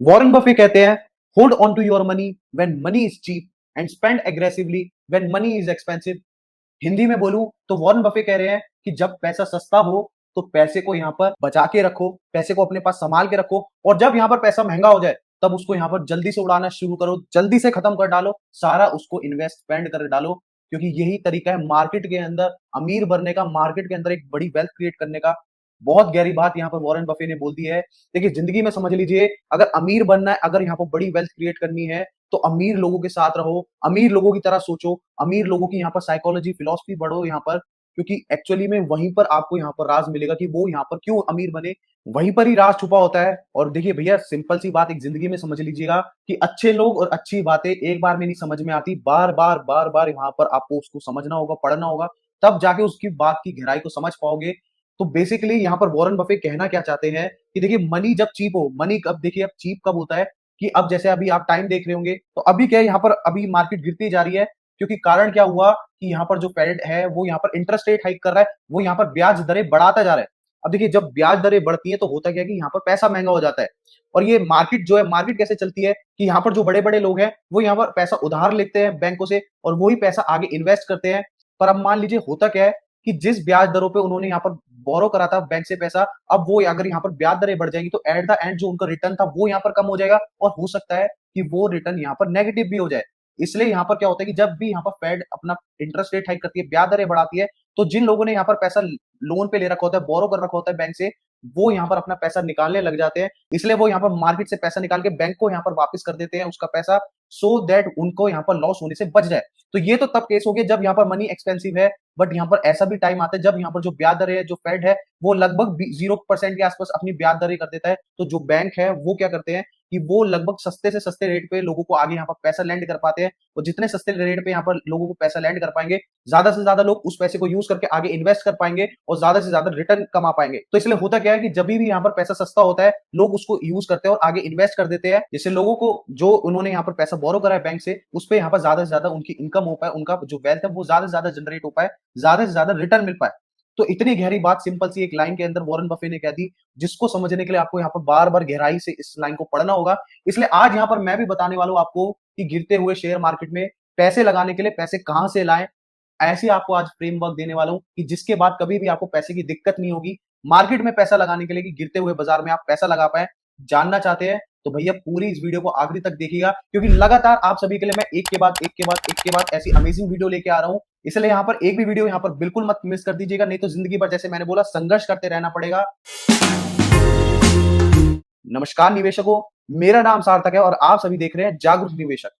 Warren Buffett कहते हैं, hold on to your money when money is cheap and spend aggressively when money is expensive. Hindi में बोलूं तो Warren Buffett कह रहे हैं कि जब पैसा सस्ता हो तो पैसे को यहाँ पर बचा के रखो, पैसे को अपने पास संभाल के रखो, और जब यहाँ पर पैसा महंगा हो जाए तब उसको यहाँ पर जल्दी से उड़ाना शुरू करो, जल्दी से खत्म कर डालो, सारा उसको इन्वेस्ट स्पेंड कर डालो। क्योंकि यही तरीका है मार्केट के अंदर अमीर बनने का, मार्केट के अंदर एक बड़ी वेल्थ क्रिएट करने का। बहुत गहरी बात यहाँ पर वॉरेन बफे ने बोल दी है। देखिए जिंदगी में समझ लीजिए, अगर अमीर बनना है, अगर यहाँ पर बड़ी वेल्थ क्रिएट करनी है, तो अमीर लोगों के साथ रहो, अमीर लोगों की तरह सोचो, अमीर लोगों की यहाँ पर साइकोलॉजी फिलॉसफी बढ़ो यहाँ पर। क्योंकि एक्चुअली में वहीं पर आपको यहाँ पर राज मिलेगा कि वो यहाँ पर क्यों अमीर बने, वहीं पर ही राज छुपा होता है। और देखिए भैया, सिंपल सी बात एक जिंदगी में समझ लीजिएगा कि अच्छे लोग और अच्छी बातें एक बार में नहीं समझ में आती, बार बार यहाँ पर आपको उसको समझना होगा, पढ़ना होगा, तब जाके उसकी बात की गहराई को समझ पाओगे। तो बेसिकली यहाँ पर वॉरेन बफे कहना क्या चाहते हैं कि देखिए मनी जब चीप हो, मनी कब, देखिए अब चीप कब होता है कि अब जैसे अभी आप टाइम देख रहे होंगे, तो अभी क्या है, यहाँ पर अभी मार्केट गिरती जा रही है। क्योंकि कारण क्या हुआ कि यहाँ पर जो फेड है वो यहाँ पर इंटरेस्ट रेट हाइक कर रहा है, वो यहाँ पर ब्याज दरें बढ़ाता जा रहा है। अब देखिए जब ब्याज दरें बढ़ती है तो होता क्या है कि यहाँ पर पैसा महंगा हो जाता है। और ये मार्केट जो है, मार्केट कैसे चलती है कि यहाँ पर जो बड़े बड़े लोग हैं वो यहाँ पर पैसा उधार लेते हैं बैंकों से और वही पैसा आगे इन्वेस्ट करते हैं। पर अब मान लीजिए होता क्या है कि जिस ब्याज दरों पे उन्होंने यहाँ पर बोरो करा था बैंक से पैसा, अब वो अगर यहाँ पर ब्याज दरें बढ़ जाएंगी तो एट द एंड जो उनका रिटर्न था वो यहाँ पर कम हो जाएगा, और हो सकता है कि वो रिटर्न यहाँ पर नेगेटिव भी हो जाए। इसलिए यहाँ पर क्या होता है कि जब भी यहाँ पर फेड अपना इंटरेस्ट रेट हाइक करती है, ब्याज दरें बढ़ाती है, तो जिन लोगों ने यहाँ पर पैसा लोन पे ले रखा होता है, बोरो कर रखा होता है बैंक से, वो यहाँ पर अपना पैसा निकालने लग जाते हैं। इसलिए वो यहाँ पर मार्केट से पैसा निकाल के बैंक को यहाँ पर वापस कर देते हैं उसका पैसा, सो दैट उनको यहाँ पर लॉस होने से बच जाए। तो ये तो तब केस हो गया जब यहाँ पर मनी एक्सपेंसिव है। बट यहाँ पर ऐसा भी टाइम आता है जब यहाँ पर जो ब्याज दरें है, जो फेड है वो लगभग 0% के आसपास अपनी ब्याज दरें कर देता है। तो जो बैंक है वो क्या करते हैं कि वो लगभग सस्ते से सस्ते रेट पे लोगों को आगे यहाँ पर पैसा लैंड कर पाते हैं। और जितने सस्ते रेट पे यहाँ पर लोगों को पैसा लैंड कर पाएंगे, ज्यादा से ज्यादा लोग उस पैसे को यूज करके आगे इन्वेस्ट कर पाएंगे और ज्यादा से ज्यादा रिटर्न कमा पाएंगे। तो इसलिए होता क्या है कि जब भी यहाँ पर पैसा सस्ता होता है, लोग उसको यूज करते हैं और आगे इन्वेस्ट कर देते हैं, जिससे लोगों को जो उन्होंने यहाँ पर पैसा बोरो करा है बैंक से, उस पर यहाँ पर ज्यादा से ज्यादा उनकी इनकम हो पाए, उनका जो वेल्थ है वो ज्यादा से ज्यादा जनरेट हो पाए, ज्यादा से ज्यादा रिटर्न मिल पाए। तो इतनी गहरी बात सिंपल सी एक लाइन के अंदर वॉरेन बफे ने कह दी, जिसको समझने के लिए आपको यहाँ पर बार बार गहराई से इस लाइन को पढ़ना होगा। इसलिए आज यहाँ पर मैं भी बताने वाला हूँ आपको कि गिरते हुए शेयर मार्केट में पैसे लगाने के लिए पैसे कहां से लाएं। ऐसे आपको आज फ्रेमवर्क देने वाला हूं कि जिसके बाद कभी भी आपको पैसे की दिक्कत नहीं होगी मार्केट में पैसा लगाने के लिए, कि गिरते हुए बाजार में आप पैसा लगा पाए। जानना चाहते हैं तो भैया पूरी इस वीडियो को आखिरी तक देखिएगा, क्योंकि लगातार आप सभी के लिए मैं एक के बाद एक के बाद एक के बाद ऐसी अमेजिंग वीडियो लेके आ रहा हूं। इसलिए यहाँ पर एक भी वीडियो यहाँ पर बिल्कुल मत मिस कर दीजिएगा, नहीं तो जिंदगी भर जैसे मैंने बोला संघर्ष करते रहना पड़ेगा। नमस्कार निवेशकों, मेरा नाम सार्थक है और आप सभी देख रहे हैं जागरूक निवेशक।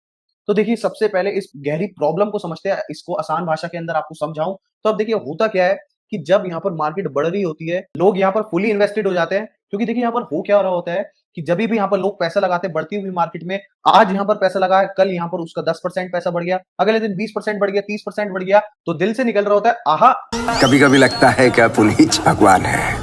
तो देखिए सबसे पहले इस गहरी प्रॉब्लम को समझते हैं, इसको आसान भाषा के अंदर आपको समझाऊं। तो अब देखिए होता क्या है कि जब यहाँ पर मार्केट बढ़ रही होती है, लोग यहाँ पर फुली इन्वेस्टेड हो जाते हैं। क्योंकि देखिए यहाँ पर हो क्या रहा होता है कि जब भी यहाँ पर लोग पैसा लगाते हैं बढ़ती हुई मार्केट में, आज यहाँ पर पैसा लगाया, कल यहाँ पर उसका 10% पैसा बढ़ गया, अगले दिन 20% बढ़ गया, 30% बढ़ गया, तो दिल से निकल रहा होता है आहा। कभी कभी लगता है क्या पुनीत भगवान है।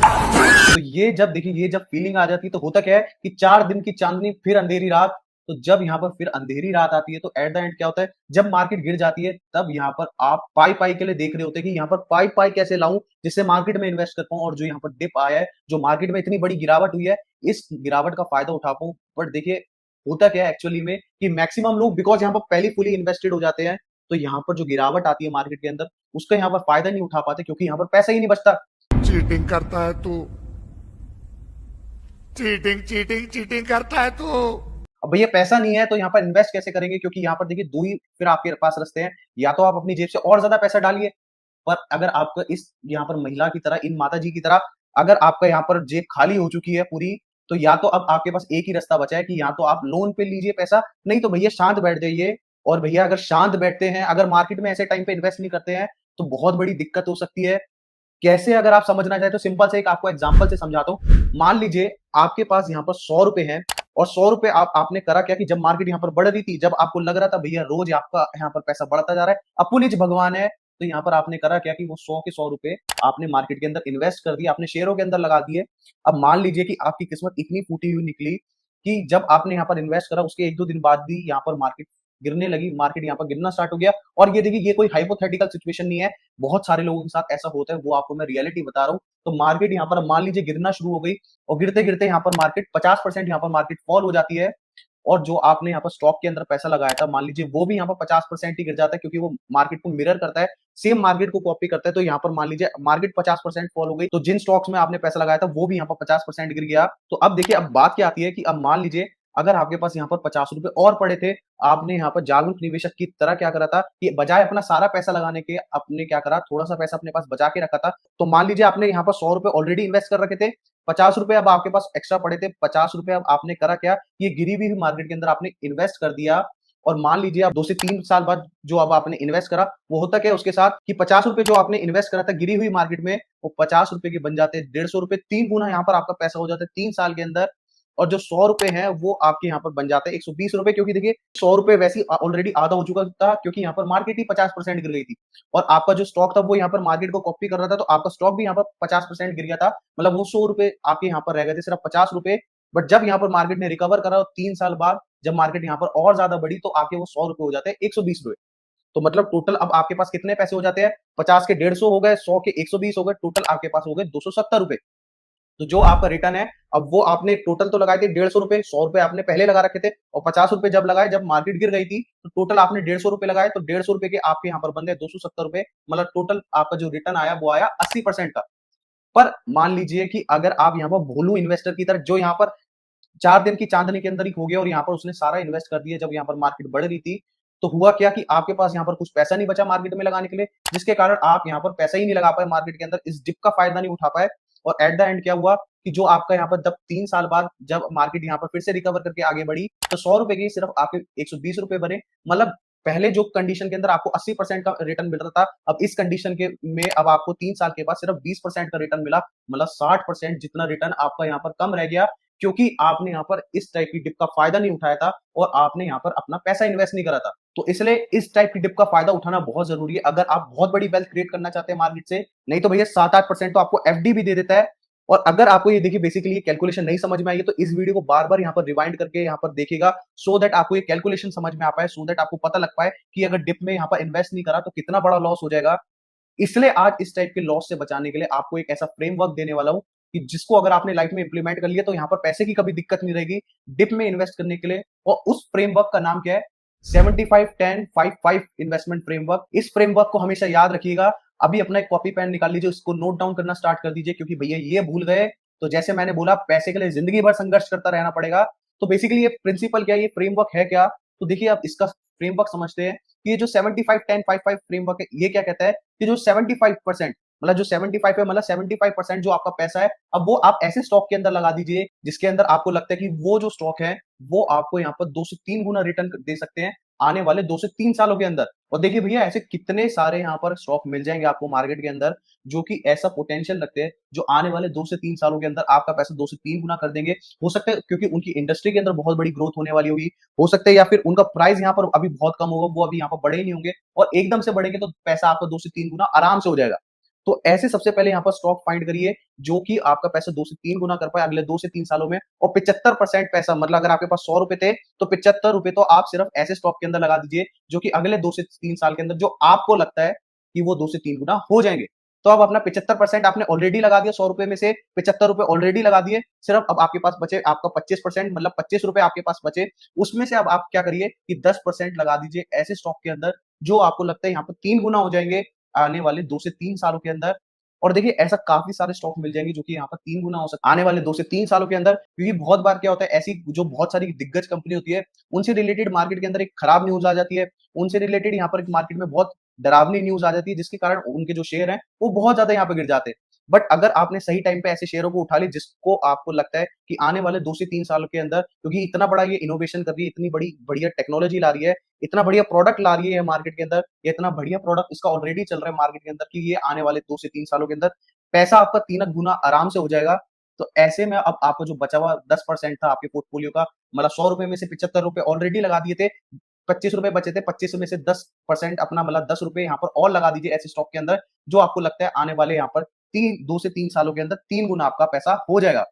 तो ये जब देखिए, ये जब फीलिंग आ जाती है तो होता क्या है कि 4 दिन की चांदनी फिर अंधेरी रात। तो जब यहाँ पर फिर अंधेरी रात आती है तो एट द एंड क्या होता है, जब मार्केट गिर जाती है तब यहाँ पर आप पाई पाई के लिए देख रहे होते हैं कि यहाँ पर पाई पाई कैसे लाऊं जिससे मार्केट में इन्वेस्ट कर पाऊं, और जो यहाँ पर डिप आया है, जो मार्केट में इतनी बड़ी गिरावट हुई है, इस गिरावट का फायदा उठा पाऊं। बट देखिए होता क्या है एक्चुअली में कि मैक्सिमम लोग बिकॉज यहाँ पर पहले फुली इन्वेस्टेड हो जाते हैं, तो यहाँ पर जो गिरावट आती है मार्केट के अंदर उसका यहाँ पर फायदा नहीं उठा पाते, क्योंकि यहाँ पर पैसा ही नहीं बचता। चीटिंग करता है तू, चीटिंग चीटिंग चीटिंग करता है तू। अब भैया पैसा नहीं है तो यहाँ पर इन्वेस्ट कैसे करेंगे, क्योंकि यहाँ पर देखिए दो ही फिर आपके पास रास्ते हैं, या तो आप अपनी जेब से और ज्यादा पैसा डालिए, पर अगर आपका इस यहाँ पर महिला की तरह, इन माता जी की तरह अगर आपका यहाँ पर जेब खाली हो चुकी है पूरी, तो या तो अब आपके पास एक ही रास्ता बचा है कि या तो आप लोन पे लीजिए पैसा, नहीं तो भैया शांत बैठ जाइए। और भैया अगर शांत बैठते हैं, अगर मार्केट में ऐसे टाइम पे इन्वेस्ट नहीं करते हैं, तो बहुत बड़ी दिक्कत हो सकती है। कैसे, अगर आप समझना चाहे तो सिंपल से एक आपको एग्जांपल से समझाता हूँ। मान लीजिए आपके पास यहाँ पर 100 रुपए हैं, और 100 रुपए आपने करा क्या कि जब मार्केट यहाँ पर बढ़ रही थी, जब आपको लग रहा था भैया रोज आपका यहाँ पर पैसा बढ़ता जा रहा है, अपुनिज भगवान है, तो यहाँ पर आपने करा क्या कि वो 100 के 100 रुपए आपने मार्केट के अंदर इन्वेस्ट कर दिए, आपने शेयरों के अंदर लगा दिए। अब मान लीजिए कि आपकी किस्मत इतनी फूटी हुई निकली कि जब आपने यहाँ पर इन्वेस्ट करा उसके 1-2 दिन बाद भी यहाँ पर मार्केट गिरने लगी, मार्केट यहाँ पर गिरना स्टार्ट हो गया। और ये देखिए, ये कोई हाइपोथेटिकल सिचुएशन नहीं है, बहुत सारे लोगों के साथ ऐसा होता है, वो आपको मैं रियलिटी बता रहा हूँ। तो मार्केट यहाँ पर मान लीजिए गिरना शुरू हो गई, और गिरते गिरते यहाँ पर मार्केट 50% यहाँ पर मार्केट फॉल हो जाती है, और जो आपने यहाँ पर स्टॉक के अंदर पैसा लगाया था, मान लीजिए वो भी यहाँ पर 50% ही गिर जाता है, क्योंकि वो मार्केट को मिरर करता है, सेम मार्केट को कॉपी करता है। तो यहाँ पर मान लीजिए मार्केट 50% फॉल हो गई, तो जिन स्टॉक्स में आपने पैसा लगाया था वो भी यहाँ पर 50% गिर गया। तो अब देखिए, अब बात क्या आती है कि अब मान लीजिए अगर आपके पास यहाँ पर 50 रुपए और पड़े थे, आपने यहाँ पर जागरूक निवेशक की तरह क्या करा था कि बजाय अपना सारा पैसा लगाने के, आपने क्या करा, थोड़ा सा पैसा अपने पास बचा के रखा था। तो मान लीजिए आपने यहाँ पर 100 रुपए ऑलरेडी इन्वेस्ट कर रखे थे, 50 रुपए अब आपके पास एक्स्ट्रा पड़े थे, 50 रुपए अब आपने करा क्या, ये गिरी हुई मार्केट के अंदर आपने इन्वेस्ट कर दिया। और मान लीजिए आप 2 से 3 साल बाद जो अब आपने इन्वेस्ट करा, वो होता क्या है उसके साथ कि 50 रुपए जो आपने इन्वेस्ट करा था गिरी हुई मार्केट में, वो 50 रुपए के बन जाते हैं 150 रुपए, 3 गुना यहाँ पर आपका पैसा हो जाता है 3 साल के अंदर। और जो 100 रुपए हैं वो आपके यहाँ पर बन जाते हैं 120 रुपए, क्योंकि देखिए 100 रुपए वैसे ही ऑलरेडी आधा हो चुका था, क्योंकि यहाँ पर मार्केट ही 50% गिर गई थी, और आपका जो स्टॉक था वो यहाँ पर मार्केट को कॉपी कर रहा था, तो आपका स्टॉक भी यहाँ पर 50% गिर गया था। मतलब वो 100 रुपए आपके यहाँ पर रह गए थे सिर्फ 50 रुपए। बट जब यहाँ पर मार्केट ने रिकवर करा, 3 साल बाद जब मार्केट यहाँ पर और ज्यादा बढ़ी, तो आपके वो 100 रुपए हो जाते हैं 120 रुपए। तो मतलब टोटल अब आपके पास कितने पैसे हो जाते हैं, 50 के 150 हो गए, 100 के 120 हो गए, टोटल आपके पास हो गए 270 रुपए। तो जो आपका रिटर्न है, अब वो आपने टोटल तो लगाए थे 150 रुपए, 100 रुपए आपने पहले लगा रखे थे, और 50 रुपए जब लगाए, जब मार्केट गिर गई थी, तो टोटल आपने 150 रुपए लगाए, तो 150 रुपए के आपके यहाँ पर बन गए 270 रुपए। मतलब टोटल आपका जो रिटर्न आया वो आया 80% का। पर मान लीजिए कि अगर आप यहाँ पर भोलू इन्वेस्टर की तरह, जो यहाँ पर 4 दिन की चांदनी के अंदर ही हो गया और यहाँ पर उसने सारा इन्वेस्ट कर दिया जब यहाँ पर मार्केट बढ़ रही थी, तो हुआ क्या कि आपके पास यहाँ पर कुछ पैसा नहीं बचा मार्केट में लगाने के लिए, जिसके कारण आप यहाँ पर पैसा ही नहीं लगा पाए मार्केट के अंदर, इस डिप का फायदा नहीं उठा पाए। और एट द एंड क्या हुआ कि जो आपका यहाँ पर जब 3 साल बाद जब मार्केट यहाँ पर फिर से रिकवर करके आगे बढ़ी, तो 100 रुपए की सिर्फ आपके 120 रुपए बने। मतलब पहले जो कंडीशन के अंदर आपको 80% का रिटर्न मिल रहा था, अब इस कंडीशन के में अब आपको 3 साल के बाद सिर्फ 20% का रिटर्न मिला। मतलब 60% जितना रिटर्न आपका यहाँ पर कम रह गया, क्योंकि आपने यहाँ पर इस टाइप की डिप का फायदा नहीं उठाया था, और आपने यहाँ पर अपना पैसा इन्वेस्ट नहीं करा था। तो इसलिए इस टाइप की डिप का फायदा उठाना बहुत जरूरी है, अगर आप बहुत बड़ी वेल्थ क्रिएट करना चाहते हैं मार्केट से। नहीं तो भैया 7-8% तो आपको एफडी भी दे देता है। और अगर आपको ये देखिए बेसिकली ये कैलकुलेशन नहीं समझ में आई है, तो इस वीडियो को बार बार यहाँ पर रिवाइंड करके यहाँ पर देखिएगा, सो दैट आपको ये कैलकुलेशन समझ में आ पाए, सो दैट आपको पता लग पाए कि अगर डिप में यहाँ पर इन्वेस्ट नहीं करा तो कितना बड़ा लॉस हो जाएगा। इसलिए आज इस टाइप के लॉस से बचाने के लिए आपको एक ऐसा फ्रेमवर्क देने वाला हूं कि जिसको अगर आपने लाइफ में इंप्लीमेंट कर लिया, तो यहाँ पर पैसे की कभी दिक्कत नहीं रहेगी डिप में इन्वेस्ट करने के लिए। और उस फ्रेमवर्क का नाम क्या है, 75-10-5-5 इन्वेस्टमेंट फ्रेमवर्क। इस फ्रेमवर्क को हमेशा याद रखिएगा। अभी अपना एक कॉपी पेन निकाल लीजिए, इसको नोट डाउन करना स्टार्ट कर दीजिए, क्योंकि भैया ये भूल गए तो जैसे मैंने बोला पैसे के लिए जिंदगी भर संघर्ष करता रहना पड़ेगा। तो बेसिकली ये प्रिंसिपल क्या है, ये फ्रेमवर्क है क्या, तो देखिए आप इसका फ्रेमवर्क समझते हैं कि ये जो 75-10-5-5 फ्रेमवर्क है, ये क्या कहता है कि जो 75%, मतलब जो 75 है, मतलब 75% जो आपका पैसा है, अब वो आप ऐसे स्टॉक के अंदर लगा दीजिए जिसके अंदर आपको लगता है कि वो जो स्टॉक है वो आपको यहाँ पर 2 से 3 गुना रिटर्न दे सकते हैं आने वाले 2 से 3 सालों के अंदर। और देखिए भैया ऐसे कितने सारे यहाँ पर स्टॉक मिल जाएंगे आपको मार्केट के अंदर जो कि ऐसा पोटेंशियल रखते हैं, जो आने वाले 2 से 3 सालों के अंदर आपका पैसा 2 से 3 गुना कर देंगे। हो सकता है क्योंकि उनकी इंडस्ट्री के अंदर बहुत बड़ी ग्रोथ होने वाली होगी, हो सकता है या फिर उनका प्राइस यहाँ पर अभी बहुत कम होगा, वो अभी यहाँ पर बड़े ही नहीं होंगे, और एकदम से बढ़ेंगे तो पैसा आपका 2 से 3 गुना आराम से हो जाएगा। तो ऐसे सबसे पहले यहाँ पर स्टॉक फाइंड करिए जो कि आपका पैसा 2 से 3 गुना कर पाए अगले 2 से 3 सालों में। और 75% पैसा, मतलब अगर आपके पास 100 रुपए थे तो 75 रुपए तो आप सिर्फ ऐसे स्टॉक के अंदर लगा दीजिए जो कि अगले 2 से 3 साल के अंदर जो आपको लगता है कि वो 2 से 3 गुना हो जाएंगे। तो अब अपना 75% आपने ऑलरेडी लगा दिया, 100 रुपए में से 75 रुपए ऑलरेडी लगा दिए, सिर्फ अब आपके पास बचे आपका 25%, मतलब 25 रुपए आपके पास बचे। उसमें से अब आप क्या करिए कि 10% लगा दीजिए ऐसे स्टॉक के अंदर जो आपको लगता है यहाँ पर 3 गुना हो जाएंगे आने वाले 2 से 3 सालों के अंदर। और देखिए ऐसा काफी सारे स्टॉक मिल जाएंगे जो कि यहाँ पर 3 गुना हो सकता है आने वाले 2 से 3 सालों के अंदर। क्योंकि बहुत बार क्या होता है, ऐसी जो बहुत सारी दिग्गज कंपनी होती है उनसे रिलेटेड मार्केट के अंदर एक खराब न्यूज आ जाती है, उनसे रिलेटेड यहाँ पर एक मार्केट में बहुत डरावनी न्यूज आ जाती है, जिसके कारण उनके जो शेयर हैं वो बहुत ज्यादा यहाँ पे गिर जाते हैं। बट अगर आपने सही टाइम पे ऐसे शेयरों को उठा ली जिसको आपको लगता है कि आने वाले 2 से 3 सालों के अंदर, क्योंकि इतना बड़ा ये इनोवेशन कर रही है, इतनी बड़ी बढ़िया टेक्नोलॉजी ला रही है, इतना बढ़िया प्रोडक्ट ला रही है मार्केट के अंदर, ये इतना बढ़िया प्रोडक्ट इसका ऑलरेडी चल रहा है मार्केट के अंदर कि ये आने वाले 2 से 3 सालों के अंदर पैसा आपका 3 गुना आराम से हो जाएगा। तो ऐसे में अब आपको जो बचा हुआ 10% था आपके पोर्टफोलियो का, मतलब 100 रुपए में से 75 रुपए ऑलरेडी लगा दिए थे, 25 रुपए बचे थे, 25 में से 10% अपना मतलब 10 रुपए यहाँ पर और लगा दीजिए ऐसे स्टॉक के अंदर जो आपको लगता है आने वाले यहाँ पर 2 से 3 सालों के अंदर 3 गुना आपका पैसा हो जाएगा।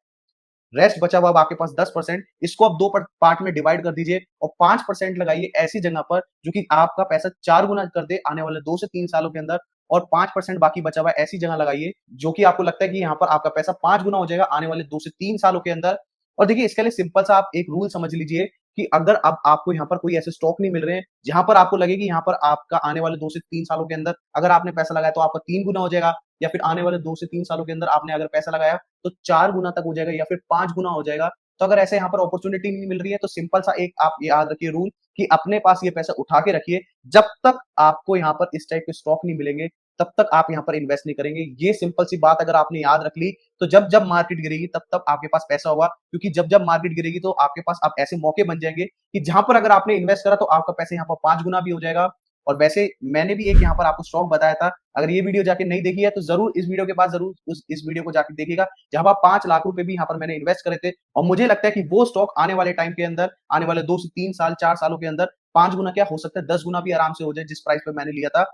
रेस्ट बचा हुआ अब आपके पास 10%, इसको आप 2 पार्ट में डिवाइड कर दीजिए और 5% लगाइए ऐसी जगह पर जो कि आपका पैसा 4 गुना कर दे आने वाले 2 से 3 सालों के अंदर, और 5% बाकी बचा हुआ है ऐसी जगह लगाइए जो कि आपको लगता है कि यहाँ पर आपका पैसा 5 गुना हो जाएगा आने वाले 2 से 3 सालों के अंदर। और देखिए, इसके लिए सिंपल सा आप एक रूल समझ लीजिए कि अगर अब आपको यहाँ पर कोई ऐसे स्टॉक नहीं मिल रहे हैं जहां पर आपको लगे कि यहाँ पर आपका आने वाले 2 से 3 सालों के अंदर अगर आपने पैसा लगाया तो आपका 3 गुना हो जाएगा, या फिर आने वाले 2 से 3 सालों के अंदर आपने अगर पैसा लगाया तो 4 गुना तक हो जाएगा या फिर 5 गुना हो जाएगा। तो अगर ऐसे यहाँ पर अपॉर्चुनिटी नहीं मिल रही है तो सिंपल सा एक आप याद रखिए रूल कि अपने पास ये पैसा उठा के रखिए। जब तक आपको यहाँ पर इस टाइप के स्टॉक नहीं मिलेंगे तब तक आप यहाँ पर इन्वेस्ट नहीं करेंगे। ये सिंपल सी बात अगर आपने याद रख ली तो जब जब मार्केट गिरेगी तब तब आपके पास पैसा होगा, क्योंकि जब जब मार्केट गिरेगी तो आपके पास अब ऐसे मौके बन जाएंगे कि जहां पर अगर आपने इन्वेस्ट करा तो आपका पैसा यहाँ पर 5 गुना भी हो जाएगा। और वैसे मैंने भी एक यहाँ पर आपको स्टॉक बताया था, अगर ये वीडियो जाके नहीं देखी है तो जरूर इस वीडियो के बाद जरूर इस वीडियो को जाके देखिएगा, जहां पर 5 लाख रुपए भी यहाँ पर मैंने इन्वेस्ट करे थे। और मुझे लगता है कि वो स्टॉक आने वाले टाइम के अंदर, आने वाले 2 से 3 साल 4 सालों के अंदर 5 गुना क्या हो सकता है 10 गुना भी आराम से हो जाए जिस प्राइस पे मैंने लिया था।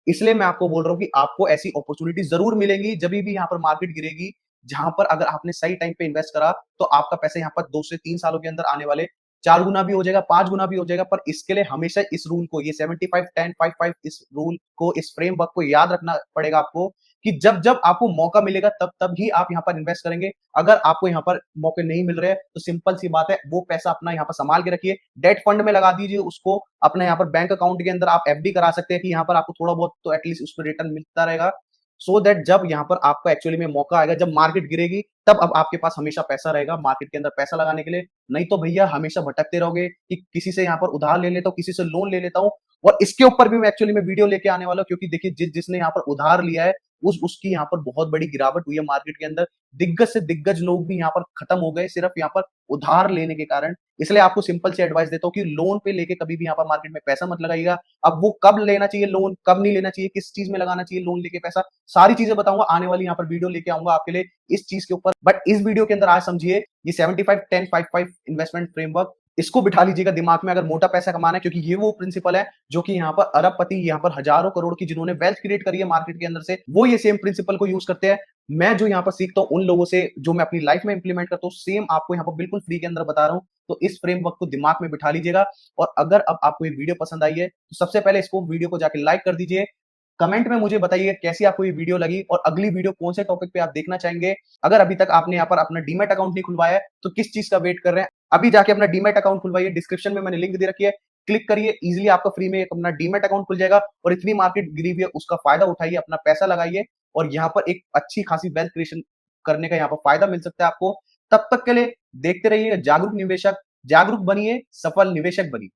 इसलिए मैं आपको बोल रहा हूँ कि आपको ऐसी अपॉर्चुनिटी जरूर मिलेंगी जब भी यहाँ पर मार्केट गिरेगी, जहां पर अगर आपने सही टाइम पे इन्वेस्ट करा तो आपका पैसा यहाँ पर 2 से 3 सालों के अंदर आने वाले 4 गुना भी हो जाएगा, 5 गुना भी हो जाएगा। पर इसके लिए हमेशा इस रूल को, ये 75-10-5-5 इस रूल को, इस फ्रेमवर्क को याद रखना पड़ेगा आपको कि जब जब आपको मौका मिलेगा तब तब ही आप यहाँ पर इन्वेस्ट करेंगे। अगर आपको यहाँ पर मौके नहीं मिल रहे हैं तो सिंपल सी बात है, वो पैसा अपना यहाँ पर संभाल के रखिए, डेट फंड में लगा दीजिए उसको, अपना यहाँ पर बैंक अकाउंट के अंदर आप एफडी करा सकते हैं कि यहाँ पर आपको थोड़ा बहुत तो एटलीस्ट उस पर रिटर्न मिलता रहेगा। सो दैट जब यहाँ पर आपका एक्चुअली में मौका आएगा, जब मार्केट गिरेगी तब अब आपके पास हमेशा पैसा रहेगा मार्केट के अंदर पैसा लगाने के लिए। नहीं तो भैया हमेशा भटकते रहोगे कि किसी से यहाँ पर उधार ले लेता हूँ, किसी से लोन ले लेता हूँ। और इसके ऊपर भी मैं एक्चुअली में वीडियो लेके आने वाला हूँ, क्योंकि देखिए जिसने यहाँ पर उधार लिया है उसकी यहाँ पर बहुत बड़ी गिरावट हुई है मार्केट के अंदर। दिग्गज से दिग्गज लोग भी यहाँ पर खत्म हो गए सिर्फ यहाँ पर उधार लेने के कारण। इसलिए आपको सिंपल से एडवाइस देता हूँ कि लोन पे लेके कभी भी यहाँ पर मार्केट में पैसा मत लगाइएगा। अब वो कब लेना चाहिए लोन, कब नहीं लेना चाहिए, किस चीज में लगाना चाहिए लोन लेके पैसा, सारी चीजें बताऊंगा आने वाली यहाँ पर वीडियो लेके आऊंगा आपके लिए इस चीज के ऊपर। बट इस वीडियो के अंदर आज समझिए ये 75-10-5-5 इन्वेस्टमेंट फ्रेमवर्क, इसको बिठा लीजिएगा दिमाग में अगर मोटा पैसा कमाना है, क्योंकि ये वो प्रिंसिपल है जो कि यहाँ पर अरबपति, यहाँ पर हजारों करोड़ की जिन्होंने वेल्थ क्रिएट करी है मार्केट के अंदर से, वो ये सेम प्रिंसिपल को यूज करते हैं। मैं जो यहाँ पर सीखता हूँ उन लोगों से, जो मैं अपनी लाइफ में इंप्लीमेंट करता हूँ, सेम आपको यहाँ पर बिल्कुल फ्री के अंदर बता रहा हूँ। तो इस फ्रेमवर्क को दिमाग में बिठा लीजिएगा। और अगर अब आपको ये वीडियो पसंद आई है तो सबसे पहले इसको वीडियो को जाके लाइक कर दीजिए, कमेंट में मुझे बताइए कैसी आपको ये वीडियो लगी और अगली वीडियो कौन से टॉपिक पे आप देखना चाहेंगे। अगर अभी तक आपने यहाँ पर अपना डीमैट अकाउंट नहीं खुलवाया है तो किस चीज का वेट कर रहे हैं, अभी जाके अपना डीमैट अकाउंट खुलवाइए। डिस्क्रिप्शन में मैंने लिंक दे रखी है, क्लिक करिए, इजीली आपका फ्री में अपना डीमैट अकाउंट खुल जाएगा। और इतनी मार्केट गिरी हुई है उसका फायदा उठाइए, अपना पैसा लगाइए और यहाँ पर एक अच्छी खासी वेल्थ क्रिएशन करने का यहाँ पर फायदा मिल सकता है आपको। तब तक के लिए देखते रहिए जागरूक निवेशक, जागरूक बनिए, सफल निवेशक बनिए।